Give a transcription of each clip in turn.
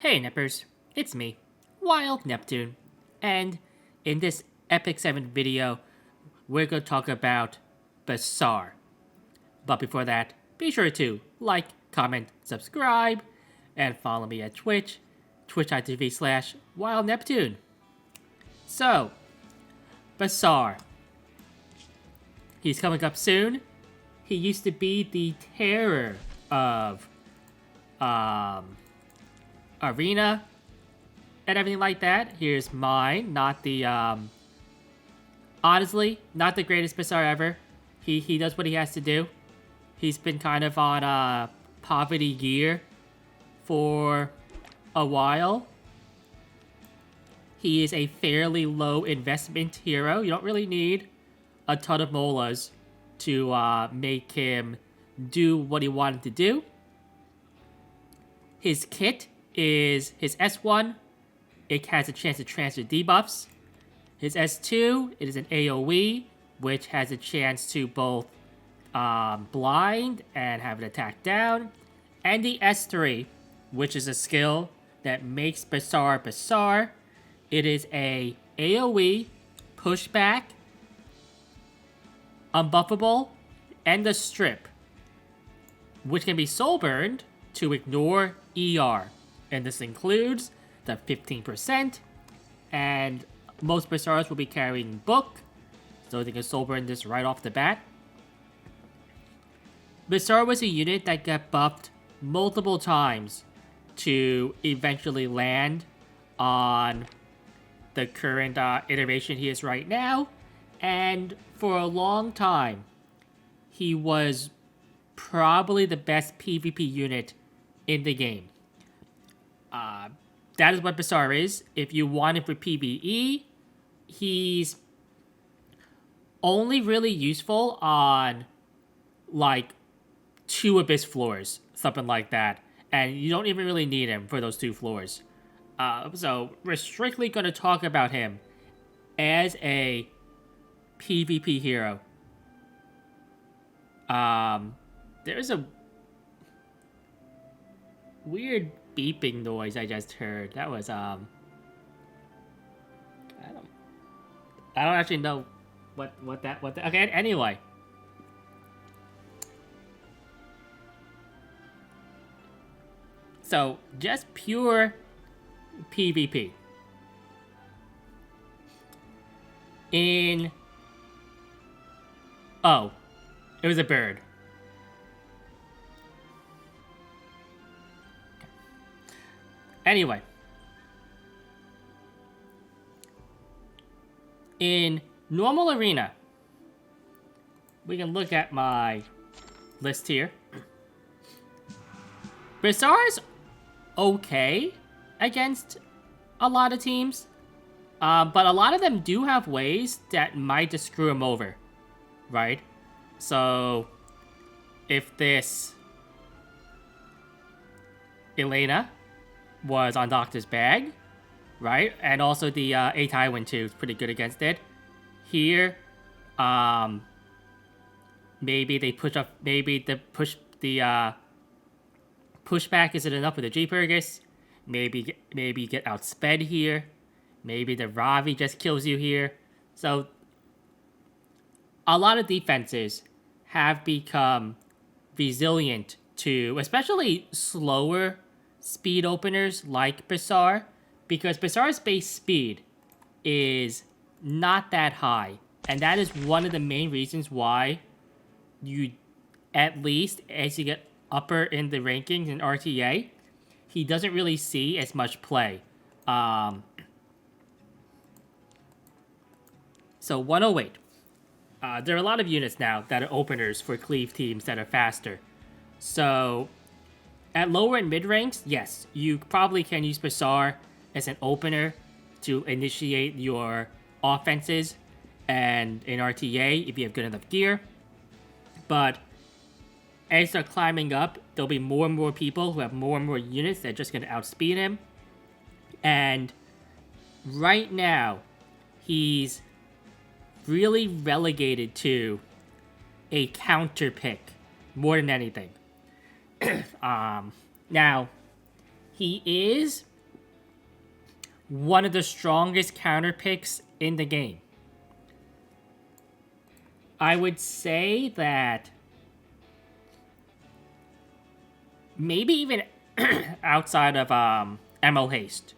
Hey Nippers, it's me, Wild Neptune, and in this Epic 7 video, we're going to talk about Basar. But before that, be sure to like, comment, subscribe, and follow me at Twitch, twitch.tv/Wild Neptune. So, Basar. He's coming up soon. He used to be the terror of Arena and everything like that. Here's mine, not the honestly, not the greatest Basar ever. He does what he has to do. He's been kind of on poverty gear for a while. He is a fairly low investment hero. You don't really need a ton of molas to make him do what he wanted to do. His kit is his S1. It has a chance to transfer debuffs. His S2, it is an AoE, which has a chance to both blind and have an attack down. And the S3, which is a skill that makes Basar Basar. It is a AoE, pushback, unbuffable, and a strip, which can be soul burned to ignore ER. And this includes the 15%, and most Basars will be carrying Book, so they can soul burn this right off the bat. Basar was a unit that got buffed multiple times to eventually land on the current iteration he is right now, and for a long time, he was probably the best PvP unit in the game. That is what Basar is. If you want him for PvE, he's only really useful on like 2 Abyss floors, something like that. And you don't even really need him for those 2 floors. So we're strictly going to talk about him as a PvP hero. There's a weird beeping noise I just heard. That was I don't actually know what that okay, anyway. So just pure PvP. Oh, it was a bird. Anyway, in normal arena, we can look at my list here. Basar's okay against a lot of teams, but a lot of them do have ways that might just screw him over, right? So, if this Elena was on Doctor's bag, right? And also the A Tywin too is pretty good against it. Here, maybe they push up. Maybe the pushback isn't enough with the G-Purgus. Maybe you get outsped here. Maybe the Ravi just kills you here. So a lot of defenses have become resilient to, especially slower speed openers like Basar, because Basar's base speed is not that high, and that is one of the main reasons why you, at least as you get upper in the rankings in RTA, he doesn't really see as much play. So 108. There are a lot of units now that are openers for cleave teams that are faster. So at lower and mid ranks, yes, you probably can use Basar as an opener to initiate your offenses and in RTA if you have good enough gear. But as you start climbing up, there'll be more and more people who have more and more units that are just going to outspeed him. And right now, he's really relegated to a counter pick more than anything. Now, he is one of the strongest counter picks in the game. I would say that maybe even outside of ML Haste,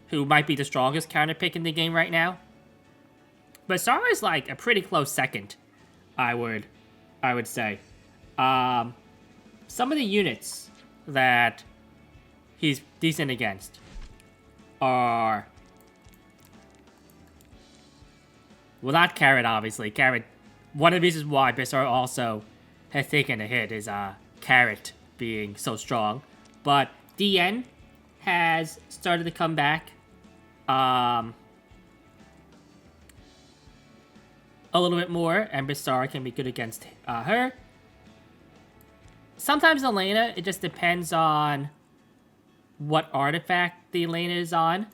who might be the strongest counter pick in the game right now. Basar is like a pretty close second, I would say. Some of the units that he's decent against are... Well, not Carrot, obviously. Carrot, one of the reasons why Basar also has taken a hit is Carrot being so strong. But DN has started to come back. A little bit more, and Basar can be good against her. Sometimes Elena, it just depends on what artifact the Elena is on.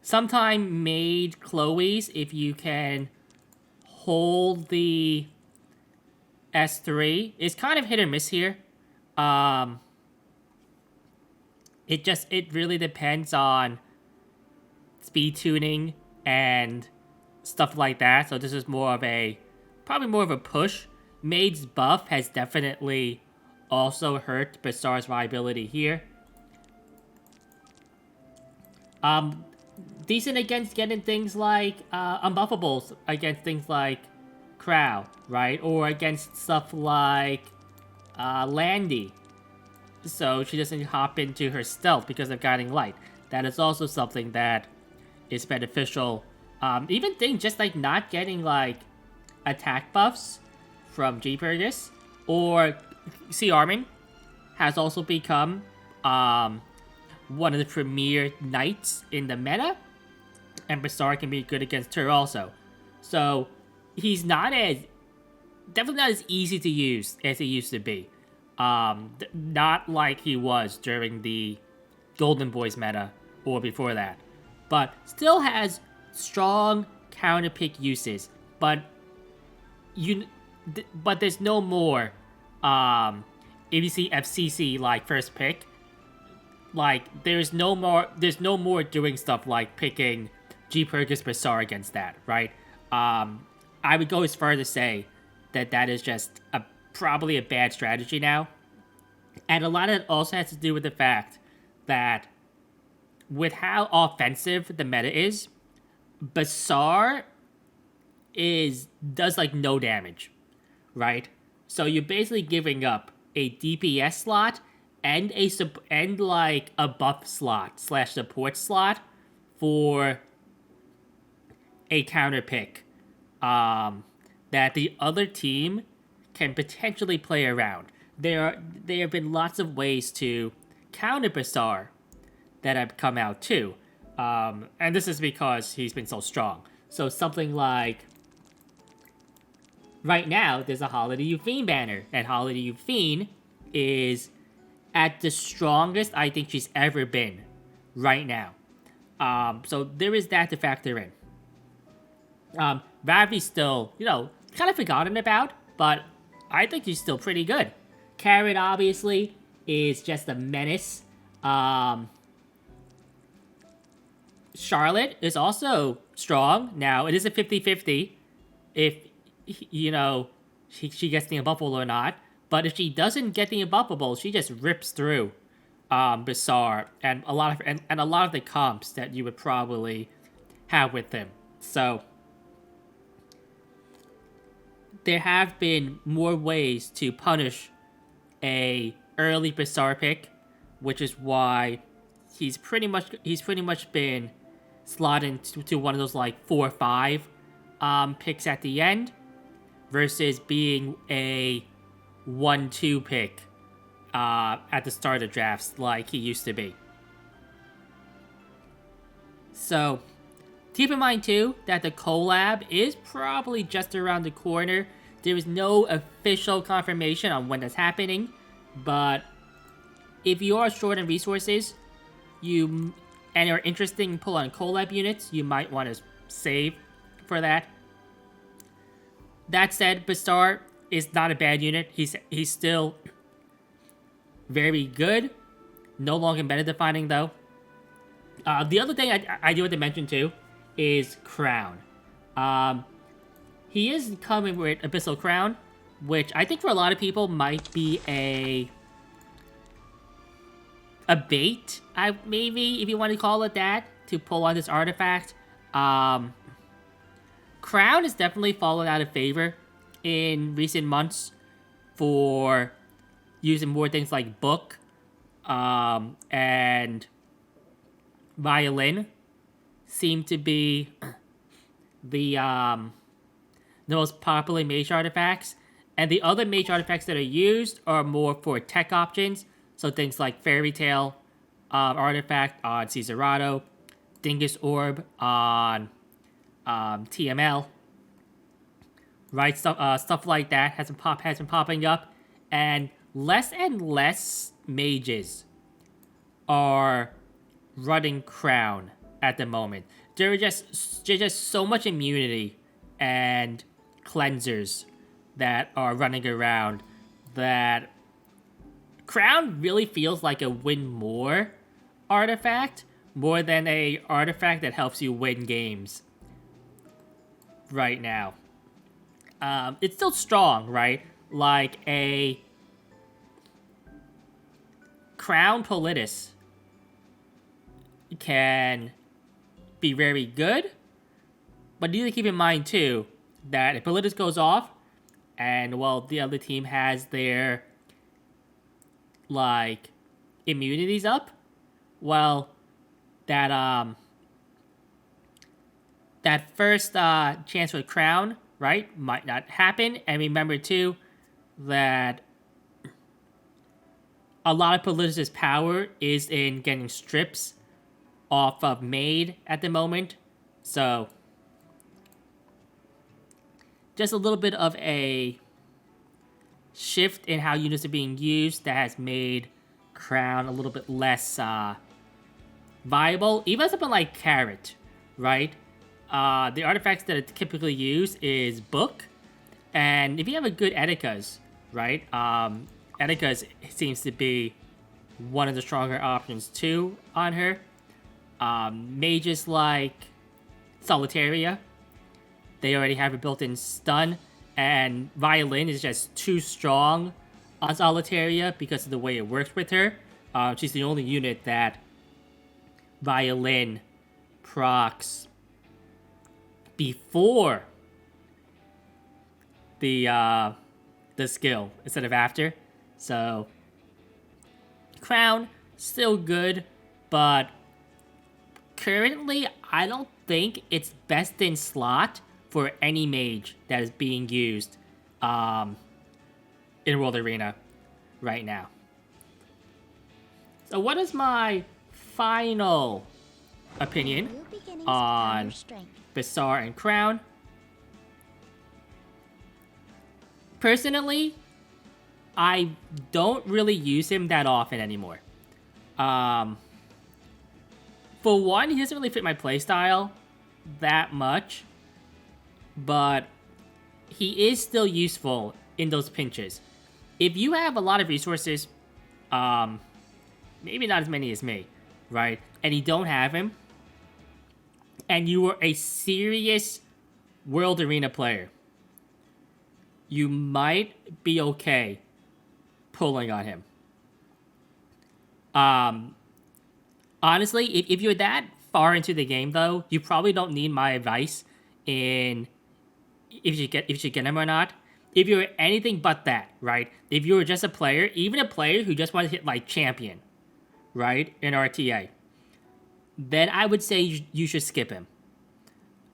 Sometimes made Chloe's, if you can hold the S3, is kind of hit or miss here. It really depends on speed tuning and stuff like that. So this is probably more of a push. Maid's buff has definitely also hurt Basar's viability here. Decent against getting things like unbuffables against things like Crow, right? Or against stuff like Landy. So she doesn't hop into her stealth because of Guiding Light. That is also something that is beneficial. Even things just like not getting like attack buffs from G-Purgus or C. Armin has also become one of the premier knights in the meta, and Basar can be good against her also. So he's definitely not as easy to use as he used to be. Not like he was during the Golden Boys meta or before that, but still has strong counter pick uses. But there's no more if you see FCC like first pick, like there's no more doing stuff like picking G-Purgus Basar against that, right? I would go as far to say that is just probably a bad strategy now. And a lot of it also has to do with the fact that with how offensive the meta is, Basar does like no damage, right? So you're basically giving up a DPS slot and like a buff slot / support slot for a counter pick that the other team can potentially play around. There have been lots of ways to counter Basar that have come out too, and this is because he's been so strong. So something like right now, there's a Holiday Euphine banner, and Holiday Euphine is at the strongest I think she's ever been right now. So there is that to factor in. Ravi's still, kind of forgotten about, but I think he's still pretty good. Carrot, obviously, is just a menace. Charlotte is also strong. Now, it is a 50-50 if, she gets the unbuffable or not. But if she doesn't get the unbuffable, she just rips through Basar and a lot of the comps that you would probably have with him. So there have been more ways to punish a early Basar pick, which is why he's pretty much been slotted to one of those like 4 or 5 picks at the end, versus being a 1-2 pick at the start of drafts like he used to be. So keep in mind too that the collab is probably just around the corner. There is no official confirmation on when that's happening, but if you are short on resources and are interested in pull on collab units, you might want to save for that. That said, Basar is not a bad unit. He's still very good. No longer meta defining though. The other thing I do want to mention too is Crown. He is coming with Abyssal Crown, which I think for a lot of people might be a bait, maybe, if you want to call it that, to pull on this artifact. Crown has definitely fallen out of favor in recent months for using more things like Book and Violin seem to be the most popular mage artifacts. And the other mage artifacts that are used are more for tech options. So things like Fairy Tale artifact on Caesarado, Dingus Orb on TML, right? Stuff like that has been popping up, and less mages are running Crown at the moment. There's just so much immunity and cleansers that are running around that Crown really feels like a win more artifact more than a artifact that helps you win games right now. It's still strong, right? Like a Crown Politis can be very good, but you need to keep in mind too that if Politis goes off and, well, the other team has their like immunities up, well, that first chance for Crown, right, might not happen. And remember too that a lot of Politis' power is in getting strips off of Maid at the moment. So just a little bit of a shift in how units are being used that has made Crown a little bit less viable. Even something like Carrot, right? The artifacts that are typically used is Book, and if you have a good Edika's, right? Edika's seems to be one of the stronger options too on her. Mages like Solitaria, they already have a built-in stun, and Violin is just too strong on Solitaria because of the way it works with her. She's the only unit that Violin procs before the skill instead of after. So Crown still good, but currently I don't think it's best in slot for any mage that is being used in World Arena right now. So what is my final opinion on Basar and Crown? Personally, I don't really use him that often anymore. For one, he doesn't really fit my playstyle that much, but he is still useful in those pinches. If you have a lot of resources, maybe not as many as me, right? And you don't have him, and you are a serious World Arena player, you might be okay pulling on him. Honestly, if you're that far into the game, though, you probably don't need my advice in if you should get him or not. If you're anything but that, right? If you were just a player, even a player who just wants to hit like champion, right, in RTA, then I would say you should skip him.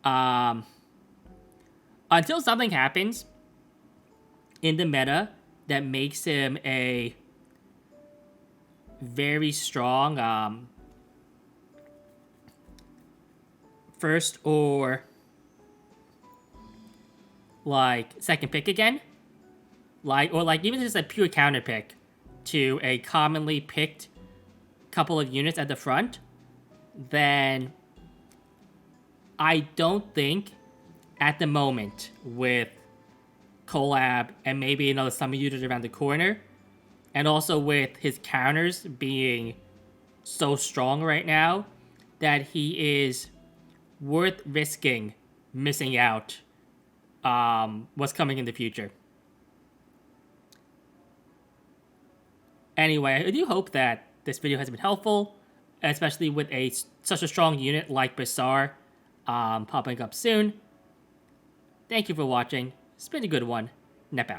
Until something happens in the meta that makes him a very strong first or like second pick again, or even just a pure counter pick to a commonly picked couple of units at the front, then I don't think at the moment with collab and maybe another summon unit around the corner, and also with his counters being so strong right now that he is worth risking missing out what's coming in the future. Anyway, I do hope that this video has been helpful, especially with such a strong unit like Basar popping up soon. Thank you for watching. It's been a good one. Nep out.